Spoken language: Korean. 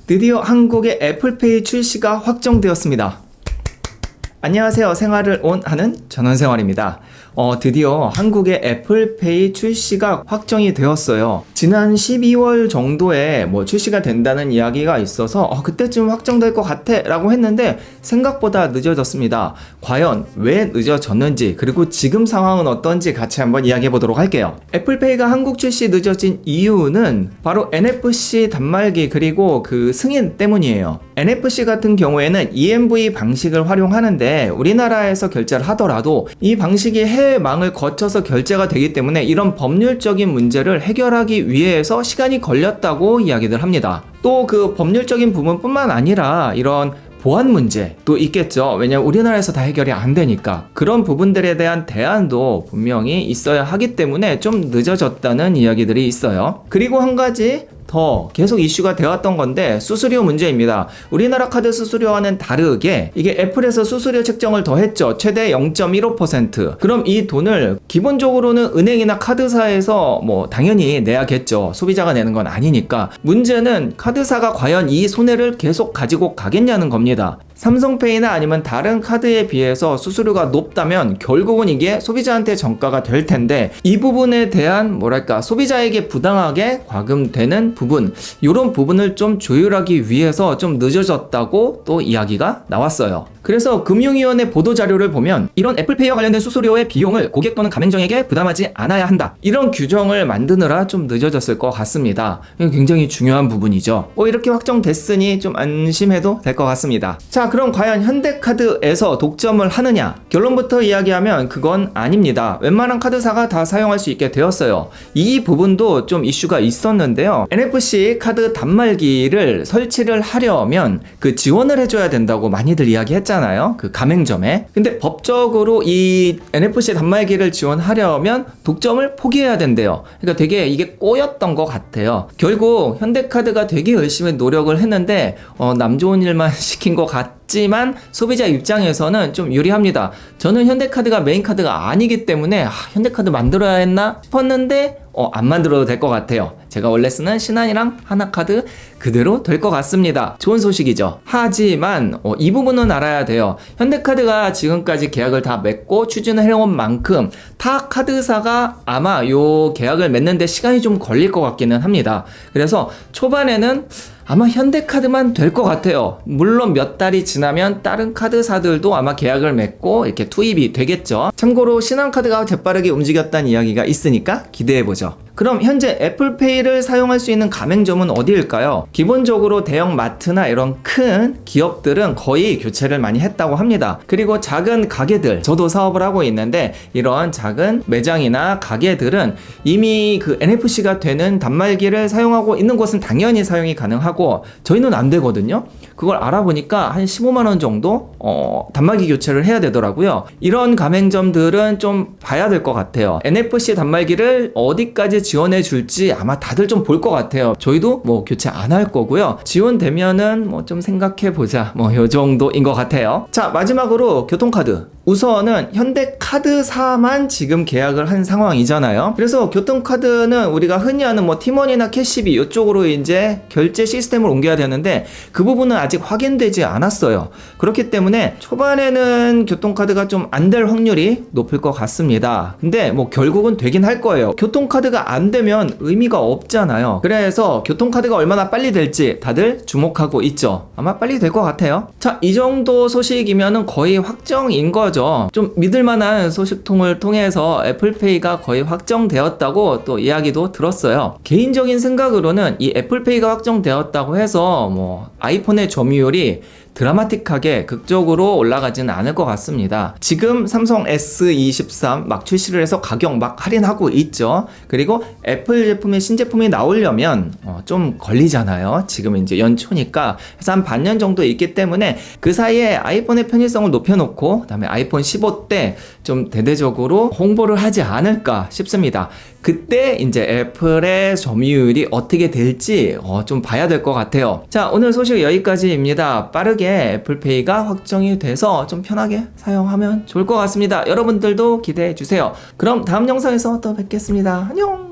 드디어 한국의 애플페이 출시가 확정되었습니다. 안녕하세요. 생활을 하는 전원생활입니다. 드디어 한국의 애플페이 출시가 확정이 되었어요. 지난 12월 정도에 출시가 된다는 이야기가 있어서 그때쯤 확정될 것 같아 라고 했는데 생각보다 늦어졌습니다. 과연 왜 늦어졌는지, 그리고 지금 상황은 어떤지 같이 한번 이야기해 보도록 할게요. 애플페이가 한국 출시 늦어진 이유는 바로 NFC 단말기 그리고 그 승인 때문이에요. NFC 같은 경우에는 EMV 방식을 활용하는데 우리나라에서 결제를 하더라도 이 방식이 해외망을 거쳐서 결제가 되기 때문에 이런 법률적인 문제를 해결하기 위해서 시간이 걸렸다고 이야기들 합니다. 또 그 법률적인 부분뿐만 아니라 이런 보안 문제도 있겠죠. 왜냐면 우리나라에서 다 해결이 안 되니까. 그런 부분들에 대한 대안도 분명히 있어야 하기 때문에 좀 늦어졌다는 이야기들이 있어요. 그리고 한 가지 더 계속 이슈가 되었던 건데 수수료 문제입니다. 우리나라 카드 수수료와는 다르게 이게 애플에서 수수료 책정을 더했죠. 최대 0.15%. 그럼 이 돈을 기본적으로는 은행이나 카드사에서 당연히 내야겠죠. 소비자가 내는 건 아니니까. 문제는 카드사가 과연 이 손해를 계속 가지고 가겠냐는 겁니다. 삼성페이나 아니면 다른 카드에 비해서 수수료가 높다면 결국은 이게 소비자한테 전가가 될 텐데 이 부분에 대한 소비자에게 부당하게 과금되는 부분, 이런 부분을 좀 조율하기 위해서 좀 늦어졌다고 또 이야기가 나왔어요. 그래서 금융위원회 보도자료를 보면 이런 애플페이와 관련된 수수료의 비용을 고객 또는 가맹점에게 부담하지 않아야 한다, 이런 규정을 만드느라 좀 늦어졌을 것 같습니다. 굉장히 중요한 부분이죠. 이렇게 확정됐으니 좀 안심해도 될 것 같습니다. 자, 그럼 과연 현대카드에서 독점을 하느냐? 결론부터 이야기하면 그건 아닙니다. 웬만한 카드사가 다 사용할 수 있게 되었어요. 이 부분도 좀 이슈가 있었는데요. NFC 카드 단말기를 설치를 하려면 그 지원을 해줘야 된다고 많이들 이야기했잖아요. 그 가맹점에. 근데 법적으로 이 NFC 단말기를 지원하려면 독점을 포기해야 된대요. 그러니까 되게 이게 꼬였던 것 같아요. 결국 현대카드가 되게 열심히 노력을 했는데 남 좋은 일만 시킨 것 같지만 소비자 입장에서는 좀 유리합니다. 저는 현대카드가 메인카드가 아니기 때문에 현대카드 만들어야 했나 싶었는데 안 만들어도 될 것 같아요. 제가 원래 쓰는 신한이랑 하나카드 그대로 될 것 같습니다. 좋은 소식이죠. 하지만 이 부분은 알아야 돼요. 현대카드가 지금까지 계약을 다 맺고 추진을 해온 만큼 타 카드사가 아마 요 계약을 맺는데 시간이 좀 걸릴 것 같기는 합니다. 그래서 초반에는 아마 현대카드만 될 것 같아요. 물론 몇 달이 지나면 다른 카드사들도 아마 계약을 맺고 이렇게 투입이 되겠죠. 참고로 신한카드가 재빠르게 움직였다는 이야기가 있으니까 기대해보죠. 그럼 현재 애플페이를 사용할 수 있는 가맹점은 어디일까요? 기본적으로 대형 마트나 이런 큰 기업들은 거의 교체를 많이 했다고 합니다. 그리고 작은 가게들, 저도 사업을 하고 있는데 이런 작은 매장이나 가게들은 이미 그 NFC가 되는 단말기를 사용하고 있는 곳은 당연히 사용이 가능하고 저희는 안 되거든요. 그걸 알아보니까 한 15만원 정도 단말기 교체를 해야 되더라고요. 이런 가맹점들은 좀 봐야 될 것 같아요. NFC 단말기를 어디까지 지원해 줄지 아마 다들 좀 볼 것 같아요. 저희도 교체 안 할 거고요. 지원되면은 좀 생각해 보자, 요 정도인 것 같아요. 자, 마지막으로 교통카드. 우선은 현대카드사만 지금 계약을 한 상황이잖아요. 그래서 교통카드는 우리가 흔히 아는 티머니나 캐시비 이쪽으로 이제 결제 시스템을 옮겨야 되는데 그 부분은 아직 확인되지 않았어요. 그렇기 때문에 초반에는 교통카드가 좀 안 될 확률이 높을 것 같습니다. 근데 결국은 되긴 할 거예요. 교통카드가 안 되면 의미가 없잖아요. 그래서 교통카드가 얼마나 빨리 될지 다들 주목하고 있죠. 아마 빨리 될 것 같아요. 자, 이 정도 소식이면은 거의 확정인 거죠. 좀 믿을만한 소식통을 통해서 애플페이가 거의 확정되었다고 또 이야기도 들었어요. 개인적인 생각으로는 이 애플페이가 확정되었다고 해서 아이폰의 점유율이 드라마틱하게 극적으로 올라가지는 않을 것 같습니다. 지금 삼성 S23 막 출시를 해서 가격 막 할인하고 있죠. 그리고 애플 제품의 신제품이 나오려면 좀 걸리잖아요. 지금 이제 연초니까. 그래서 한 반년 정도 있기 때문에 그 사이에 아이폰의 편의성을 높여놓고 그다음에 아이폰 15 때 좀 대대적으로 홍보를 하지 않을까 싶습니다. 그때 이제 애플의 점유율이 어떻게 될지 좀 봐야 될 것 같아요. 자, 오늘 소식 여기까지입니다. 빠르게 애플페이가 확정이 돼서 좀 편하게 사용하면 좋을 것 같습니다. 여러분들도 기대해 주세요. 그럼 다음 영상에서 또 뵙겠습니다. 안녕!